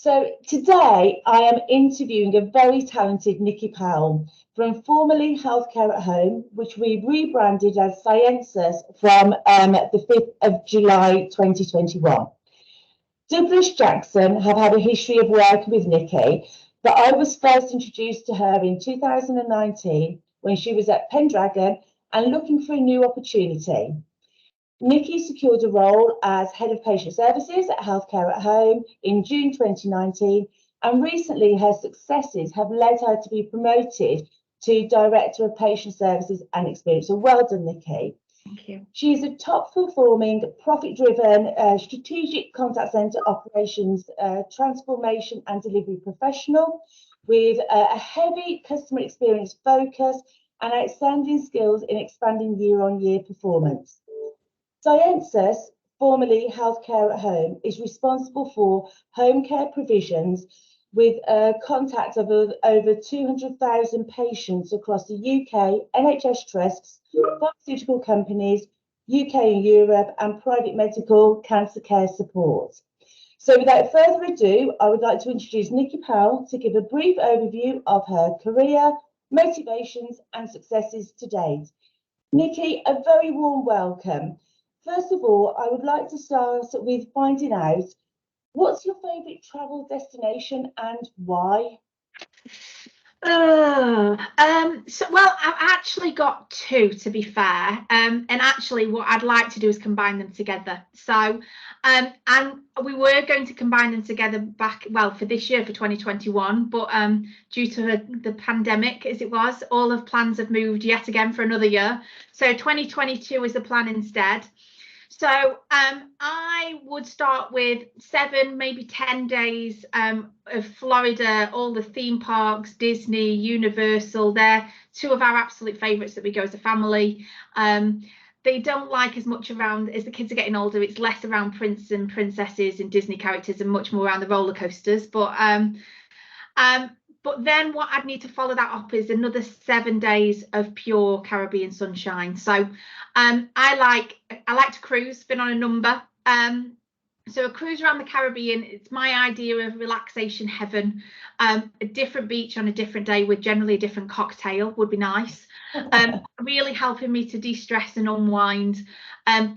So today I am interviewing a very talented Nikki Powell from formerly Healthcare at Home, which we rebranded as Sciensus from the 5th of July 2021. Douglas Jackson have had a history of working with Nikki, but I was first introduced to her in 2019 when she was at Pendragon and looking for a new opportunity. Nikki secured a role as Head of Patient Services at Healthcare at Home in June 2019, and recently her successes have led her to be promoted to Director of Patient Services and Experience. So well done, Nikki. Thank you. She is a top-performing, profit-driven, strategic contact centre operations, transformation and delivery professional with a heavy customer experience focus and outstanding skills in expanding year-on-year performance. Sciensus, formerly Healthcare at Home, is responsible for home care provisions with a contact of over 200,000 patients across the UK, NHS trusts, pharmaceutical companies, UK and Europe, and private medical cancer care support. So without further ado, I would like to introduce Nikki Powell to give a brief overview of her career, motivations and successes to date. Nikki, a very warm welcome. First of all, I would like to start with finding out, what's your favourite travel destination and why? Well, I've actually got two, to be fair. And actually what I'd like to do is combine them together. So, and we were going to combine them together for this year, for 2021, but due to the pandemic, as it was, all of plans have moved yet again for another year. So 2022 is the plan instead. So I would start with 7, maybe 10 days of Florida, all the theme parks, Disney, Universal. They're two of our absolute favourites that we go as a family. They don't like as much around, as the kids are getting older, it's less around princes and princesses and Disney characters and much more around the roller coasters. But then what I'd need to follow that up is another 7 days of pure Caribbean sunshine. So I like to cruise, been on a number. So a cruise around the Caribbean, it's my idea of relaxation heaven. A different beach on a different day with generally a different cocktail would be nice. Really helping me to de-stress and unwind and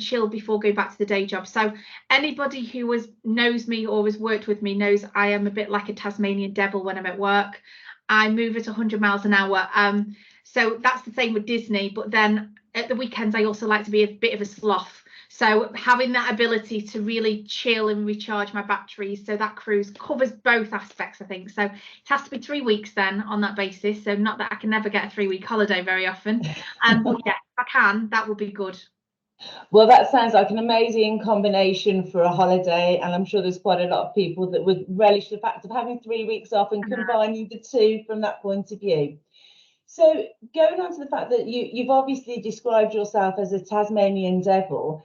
chill before going back to the day job. So anybody who knows me or has worked with me knows I am a bit like a Tasmanian devil when I'm at work. I move at 100 miles an hour. So that's the same with Disney. But then at the weekends, I also like to be a bit of a sloth. So having that ability to really chill and recharge my batteries. So that cruise covers both aspects, I think. So it has to be 3 weeks then on that basis. So not that I can never get a 3-week holiday very often. But yeah, if I can, that would be good. Well, that sounds like an amazing combination for a holiday. And I'm sure there's quite a lot of people that would relish the fact of having 3 weeks off and combining the two from that point of view. So going on to the fact that you've obviously described yourself as a Tasmanian devil,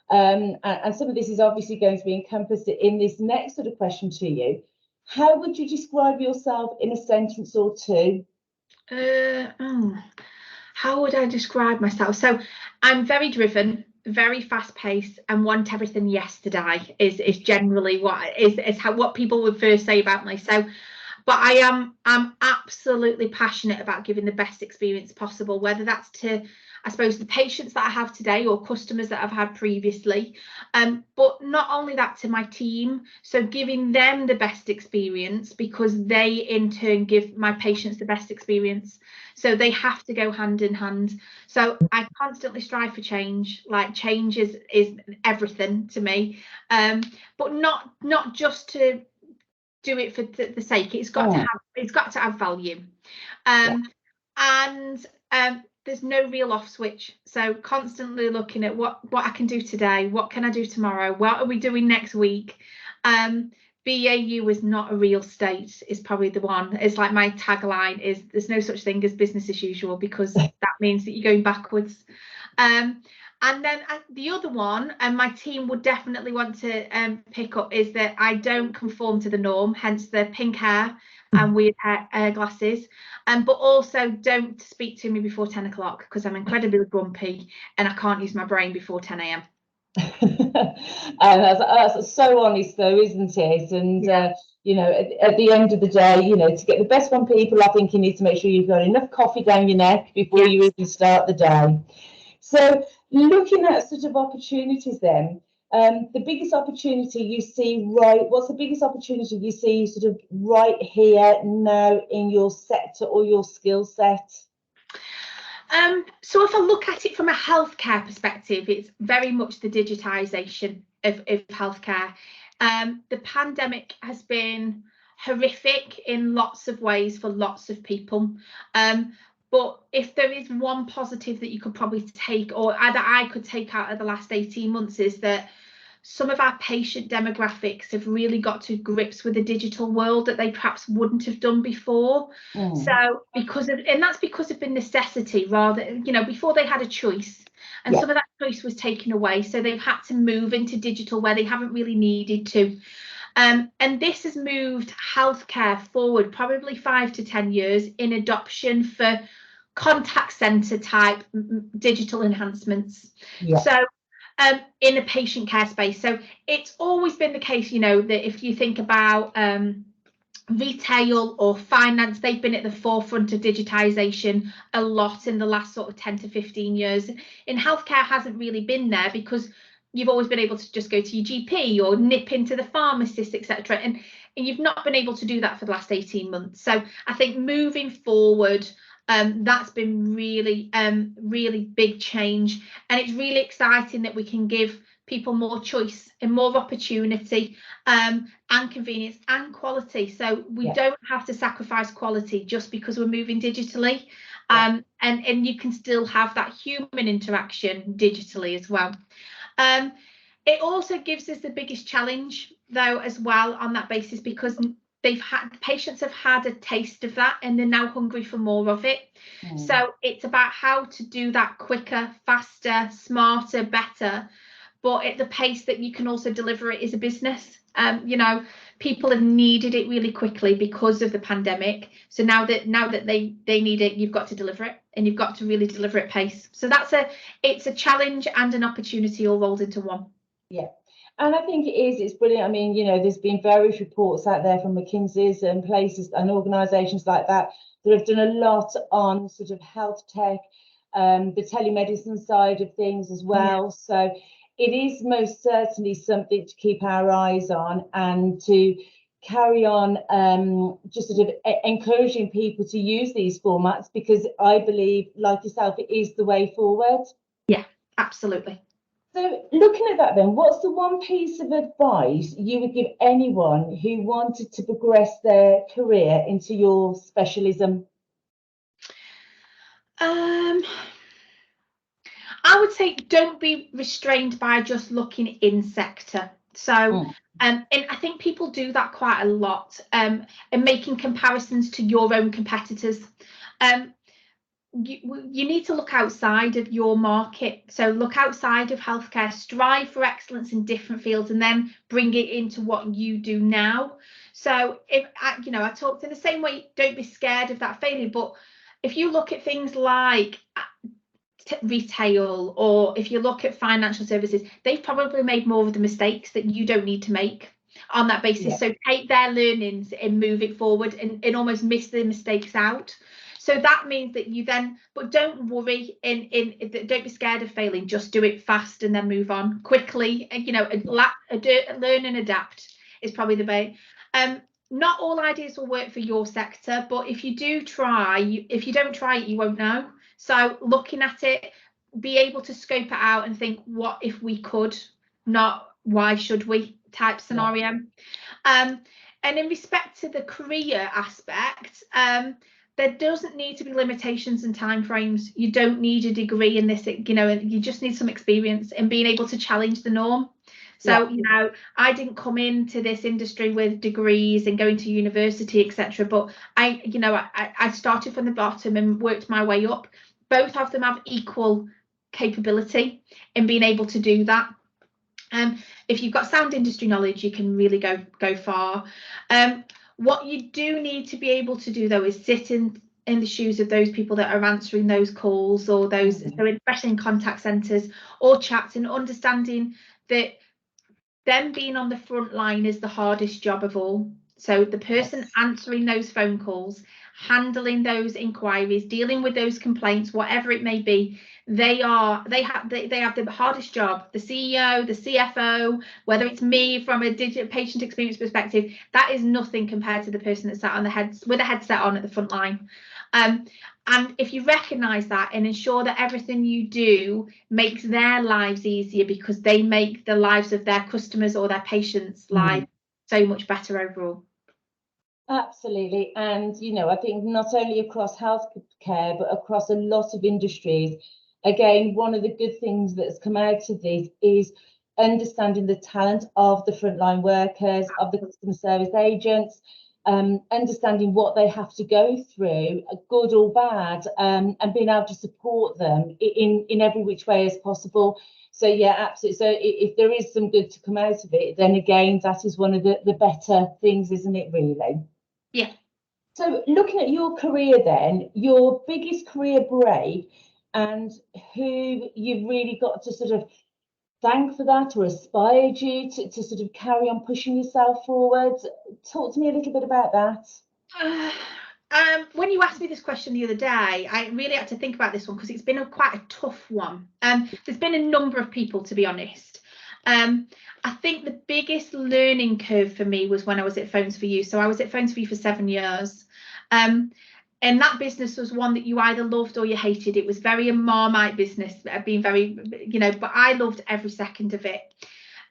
and some of this is obviously going to be encompassed in this next sort of question to you. How would you describe yourself in a sentence or two? How would I describe myself? So I'm very driven, very fast paced, and want everything yesterday is generally what people would first say about me. So, but I'm absolutely passionate about giving the best experience possible, whether that's to, I suppose, the patients that I have today or customers that I've had previously. But not only that, to my team. So giving them the best experience because they in turn give my patients the best experience. So they have to go hand in hand. So I constantly strive for change. Like change is everything to me. But not just to do it for the sake. It's got to have value. And there's no real off switch. So constantly looking at what I can do today, what can I do tomorrow, what are we doing next week. BAU is not a real state is probably the one. It's like my tagline is there's no such thing as business as usual, because that means that you're going backwards. And then the other one, and my team would definitely want to pick up, is that I don't conform to the norm, hence the pink hair and weird hair glasses. But also don't speak to me before 10 o'clock because I'm incredibly grumpy and I can't use my brain before 10 a.m. And that's so honest, though, isn't it? And you know, at the end of the day, you know, to get the best from people, I think you need to make sure you've got enough coffee down your neck before you even start the day. So looking at sort of opportunities then, the biggest opportunity you see, what's the biggest opportunity you see sort of right here now in your sector or your skill set? So if I look at it from a healthcare perspective, it's very much the digitisation of healthcare. The pandemic has been horrific in lots of ways for lots of people. But if there is one positive that you could probably take, or that I could take out of the last 18 months, is that some of our patient demographics have really got to grips with the digital world that they perhaps wouldn't have done before. So that's because of the necessity, rather, you know, before they had a choice, and some of that choice was taken away, so they've had to move into digital where they haven't really needed to. And this has moved healthcare forward probably 5 to 10 years in adoption for contact centre type digital enhancements. So in a patient care space. So it's always been the case, you know, that if you think about retail or finance, they've been at the forefront of digitisation a lot in the last sort of 10 to 15 years. In healthcare hasn't really been there because you've always been able to just go to your GP or nip into the pharmacist, etc. And you've not been able to do that for the last 18 months. So I think moving forward, that's been really, really big change. And it's really exciting that we can give people more choice and more opportunity, and convenience and quality. So we don't have to sacrifice quality just because we're moving digitally. And you can still have that human interaction digitally as well. It also gives us the biggest challenge, though, as well, on that basis, because patients have had a taste of that and they're now hungry for more of it. So it's about how to do that quicker, faster, smarter, better, but at the pace that you can also deliver it as a business. You know, people have needed it really quickly because of the pandemic. So now that they need it, you've got to deliver it, and you've got to really deliver at pace. So it's a challenge and an opportunity all rolled into one. Yeah. And I think it's brilliant. I mean, you know, there's been various reports out there from McKinsey's and places and organisations like that have done a lot on sort of health tech, the telemedicine side of things as well. So it is most certainly something to keep our eyes on and to carry on just sort of encouraging people to use these formats, because I believe, like yourself, it is the way forward. Yeah, absolutely. So looking at that then, what's the one piece of advice you would give anyone who wanted to progress their career into your specialism? I would say don't be restrained by just looking in sector. So and I think people do that quite a lot, and making comparisons to your own competitors. You need to look outside of your market. So look outside of healthcare, strive for excellence in different fields, and then bring it into what you do now. So if I talked in the same way, don't be scared of that failure. But if you look at things like retail, or if you look at financial services, they've probably made more of the mistakes that you don't need to make on that basis. So take their learnings and move it forward, and almost miss the mistakes out. So that means that you then, but don't worry, don't be scared of failing. Just do it fast and then move on quickly. And learn and adapt is probably the way. Not all ideas will work for your sector, but if you do try, if you don't try it, you won't know. So looking at it, be able to scope it out and think, what if we could, not why should we type scenario. And in respect to the career aspect, there doesn't need to be limitations and timeframes. You don't need a degree in this, you just need some experience and being able to challenge the norm. So, I didn't come into this industry with degrees and going to university, etc. But I started from the bottom and worked my way up. Both of them have equal capability in being able to do that. If you've got sound industry knowledge, you can really go far. What you do need to be able to do, though, is sit and in the shoes of those people that are answering those calls, or those, so especially in contact centres or chats, and understanding that them being on the front line is the hardest job of all. So the person answering those phone calls, handling those inquiries, dealing with those complaints, whatever it may be, they have the hardest job. The CEO, the CFO, whether it's me from a digital patient experience perspective, that is nothing compared to the person that sat on with a headset on at the front line. And if you recognise that and ensure that everything you do makes their lives easier, because they make the lives of their customers or their patients' lives so much better overall. Absolutely. And, you know, I think not only across healthcare, but across a lot of industries, again, one of the good things that's come out of this is understanding the talent of the frontline workers, of the customer service agents, understanding what they have to go through, good or bad, and being able to support them in every which way as possible. So yeah, absolutely. So if there is some good to come out of it, then again, that is one of the better things, isn't it, really? Yeah. So looking at your career then, your biggest career break, and who you've really got to sort of thank for that, or inspired you to sort of carry on pushing yourself forward. Talk to me a little bit about that. When you asked me this question the other day, I really had to think about this one, because it's been quite a tough one. There's been a number of people, to be honest. I think the biggest learning curve for me was when I was at Phones for You. So I was at Phones for You for 7 years. And that business was one that you either loved or you hated. It was very a Marmite business, being very, you know, but I loved every second of it.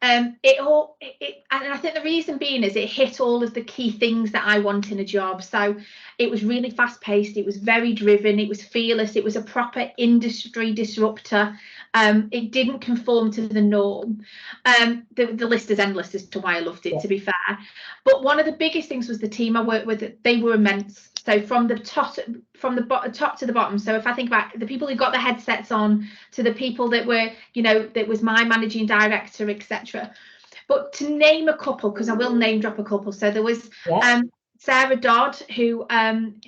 And I think the reason being is it hit all of the key things that I want in a job. So it was really fast paced, it was very driven, it was fearless, it was a proper industry disruptor. It didn't conform to the norm. The list is endless as to why I loved it, to be fair. But one of the biggest things was the team I worked with. They were immense. So from the top to the bottom. So if I think about the people who got the headsets on, to the people that were, you know, that was my managing director, etc. But to name a couple, because I will name drop a couple. So there was Sarah Dodd, who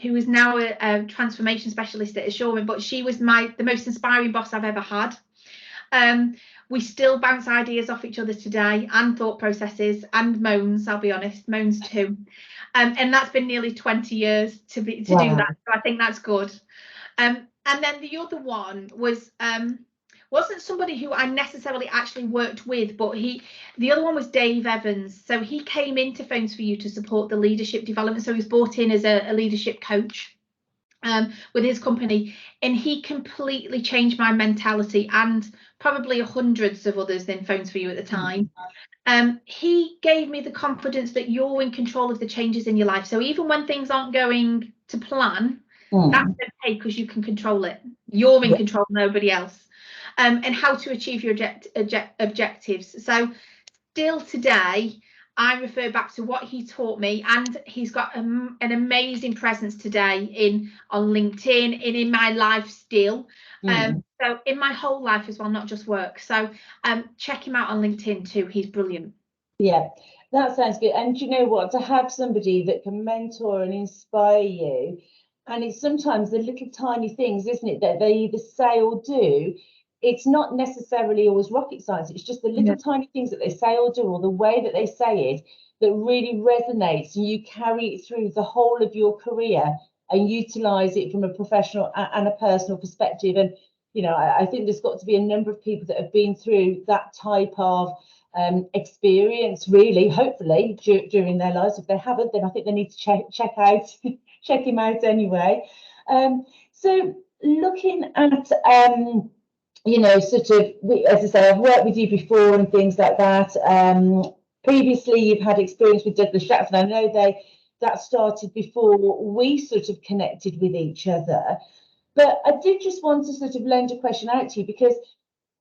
is now a transformation specialist at Assurance, but she was the most inspiring boss I've ever had. We still bounce ideas off each other today, and thought processes, and moans, I'll be honest, moans too. And that's been nearly 20 years to do that. So I think that's good. And then the other one wasn't somebody who I necessarily actually worked with, but the other one was Dave Evans. So he came into Phones for You to support the leadership development. So he was brought in as a leadership coach with his company, and he completely changed my mentality, and probably hundreds of others in Phones for You at the time. He gave me the confidence that you're in control of the changes in your life. So even when things aren't going to plan, that's okay, because you can control it. You're in control, nobody else. And how to achieve your objectives. So still today, I refer back to what he taught me, and he's got an amazing presence today on LinkedIn and in my life still. So in my whole life as well, not just work. So check him out on LinkedIn too. He's brilliant. Yeah, that sounds good. And you know what? To have somebody that can mentor and inspire you, and it's sometimes the little tiny things, isn't it, that they either say or do. It's not necessarily always rocket science. It's just the little tiny things that they say or do, or the way that they say it, that really resonates, and you carry it through the whole of your career and utilize it from a professional and a personal perspective. And, you know, I think there's got to be a number of people that have been through that type of experience, really, hopefully, during their lives. If they haven't, then I think they need to check him out anyway. So looking at you know, sort of, as I say, I've worked with you before and things like that. Previously, you've had experience with Douglas Stratford. I know that started before we sort of connected with each other. But I did just want to sort of lend a question out to you, because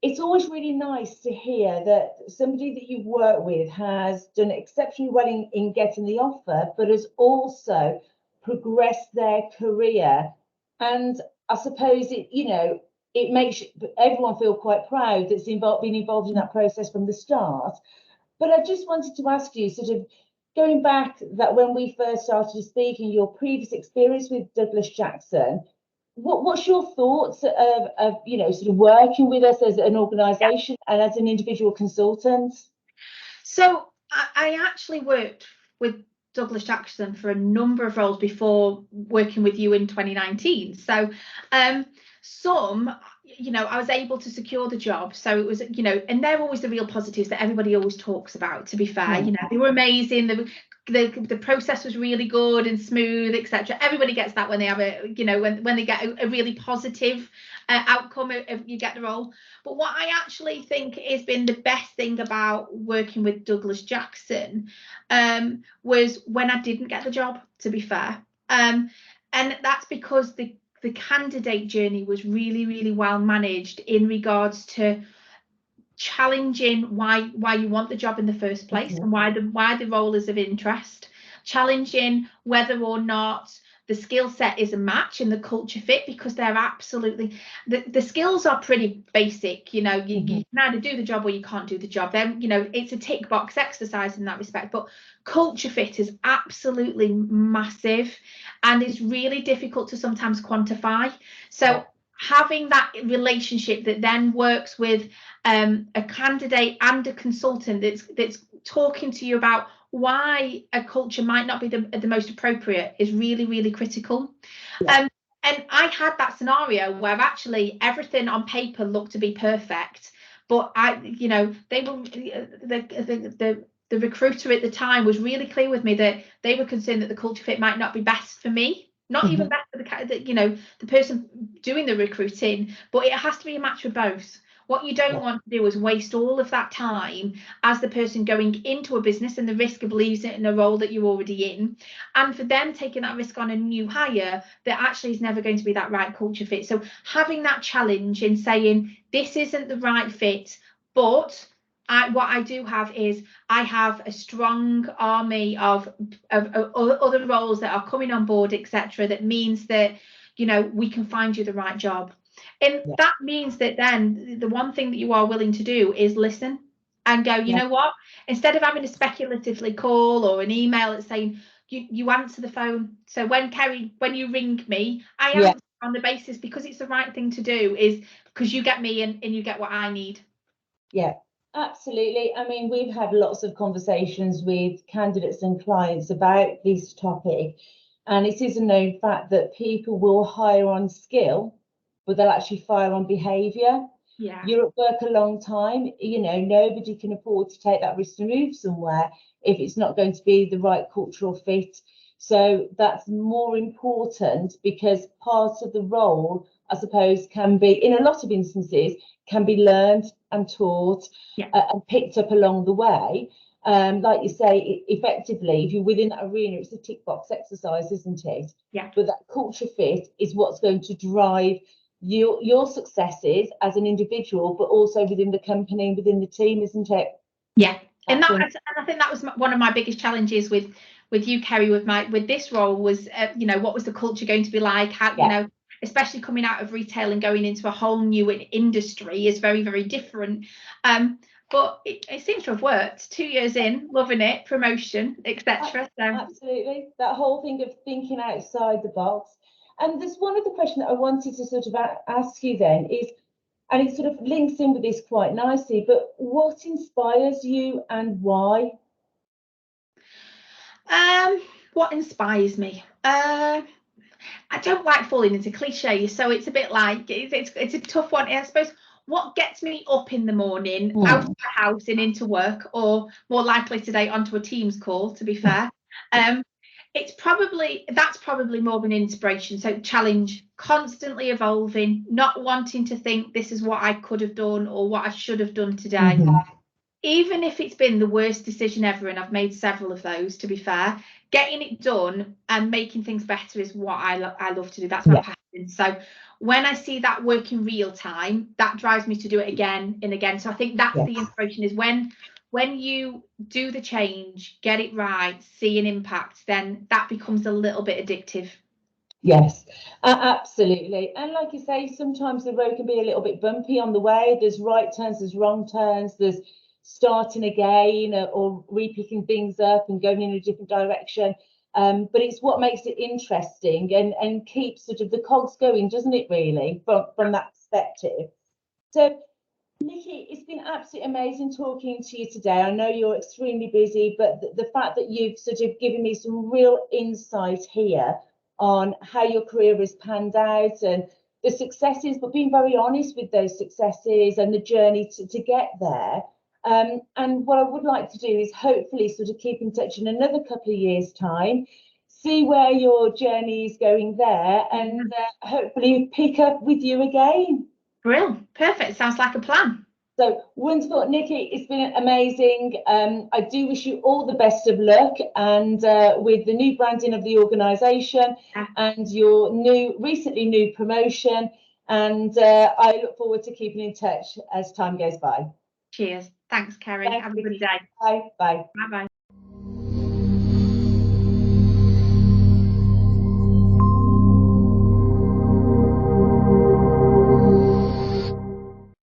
it's always really nice to hear that somebody that you've worked with has done exceptionally well in getting the offer, but has also progressed their career. And I suppose it makes everyone feel quite proud that's been involved in that process from the start. But I just wanted to ask you, sort of, going back that when we first started speaking, your previous experience with Douglas Jackson, what's your thoughts of you know, sort of working with us as an organisation and as an individual consultant? So I actually worked with Douglas Jackson for a number of roles before working with you in 2019. So some, you know, I was able to secure the job. So it was, you know, and they're always the real positives that everybody always talks about, to be fair. You know, they were amazing. The process was really good and smooth, etc. Everybody gets that when they have a, you know, when they get a really positive outcome if you get the role. But what I actually think has been the best thing about working with Douglas Jackson was when I didn't get the job, to be fair. And that's because the candidate journey was really, really well managed in regards to challenging why you want the job in the first place, and why the role is of interest, challenging whether or not the skill set is a match and the culture fit, because they're absolutely, the skills are pretty basic. You know, you can either do the job or you can't do the job. Then, you know, it's a tick box exercise in that respect, but culture fit is absolutely massive and it's really difficult to sometimes quantify. So having that relationship that then works with a candidate and a consultant that's talking to you about why a culture might not be the most appropriate is really, really critical. And I had that scenario where actually everything on paper looked to be perfect, but you know, they were the recruiter at the time was really clear with me that they were concerned that the culture fit might not be best for me, not even best for the, you know, the person doing the recruiting, but it has to be a match for both. What you don't want to do is waste all of that time as the person going into a business and the risk of losing it in a role that you're already in, and for them taking that risk on a new hire that actually is never going to be that right culture fit. So having that challenge in saying this isn't the right fit, but what I do have is I have a strong army of other roles that are coming on board, etc. That means that, you know, we can find you the right job. And that means that then the one thing that you are willing to do is listen and go, you know what, instead of having a speculatively call or an email that's saying you answer the phone. So when you ring me, I answer on the basis because it's the right thing to do, is because you get me and you get what I need. Yeah, absolutely. I mean, we've had lots of conversations with candidates and clients about this topic, and it is a known fact that people will hire on skill, but they'll actually fire on behaviour. Yeah. You're at work a long time, you know, nobody can afford to take that risk to move somewhere if it's not going to be the right cultural fit. So that's more important, because part of the role, I suppose, can be, in a lot of instances, can be learned and taught and picked up along the way. Like you say, effectively, if you're within that arena, it's a tick box exercise, isn't it? Yeah. But that culture fit is what's going to drive your successes as an individual, but also within the company and within the team, isn't it? Yeah. And I think that was one of my biggest challenges with you, Kerry, with this role was, you know, what was the culture going to be like? How, you know, especially coming out of retail and going into a whole new industry is very, very different. But it seems to have worked. 2 years in, loving it, promotion, etc. So. Absolutely, that whole thing of thinking outside the box. And there's one other question that I wanted to sort of ask you then is, and it sort of links in with this quite nicely, but what inspires you and why? What inspires me? I don't like falling into cliches, so it's a bit like it's a tough one. I suppose what gets me up in the morning, out of the house and into work, or more likely today onto a Teams call, to be fair. That's probably more of an inspiration. So challenge, constantly evolving, not wanting to think this is what I could have done or what I should have done today. Even if it's been the worst decision ever, and I've made several of those, to be fair, getting it done and making things better is what I love to do. That's my passion. So when I see that work in real time, that drives me to do it again and again. So I think that's the inspiration, is when you do the change, get it right, see an impact, then that becomes a little bit addictive. Yes, absolutely. And like you say, sometimes the road can be a little bit bumpy on the way. There's right turns, there's wrong turns, there's starting again or repicking things up and going in a different direction. But it's what makes it interesting and keeps sort of the cogs going, doesn't it, really, from that perspective? So, Nikki, it's been absolutely amazing talking to you today. I know you're extremely busy, but the fact that you've sort of given me some real insight here on how your career has panned out and the successes, but being very honest with those successes and the journey to get there. And what I would like to do is hopefully sort of keep in touch in another couple of years' time, see where your journey is going there, and hopefully pick up with you again. Brilliant. Perfect. Sounds like a plan. So wonderful, Nikki. It's been amazing. I do wish you all the best of luck, and with the new branding of the organisation and your recently new promotion. And I look forward to keeping in touch as time goes by. Cheers. Thanks, Kerry. Have a good day. Bye. Bye. Bye-bye.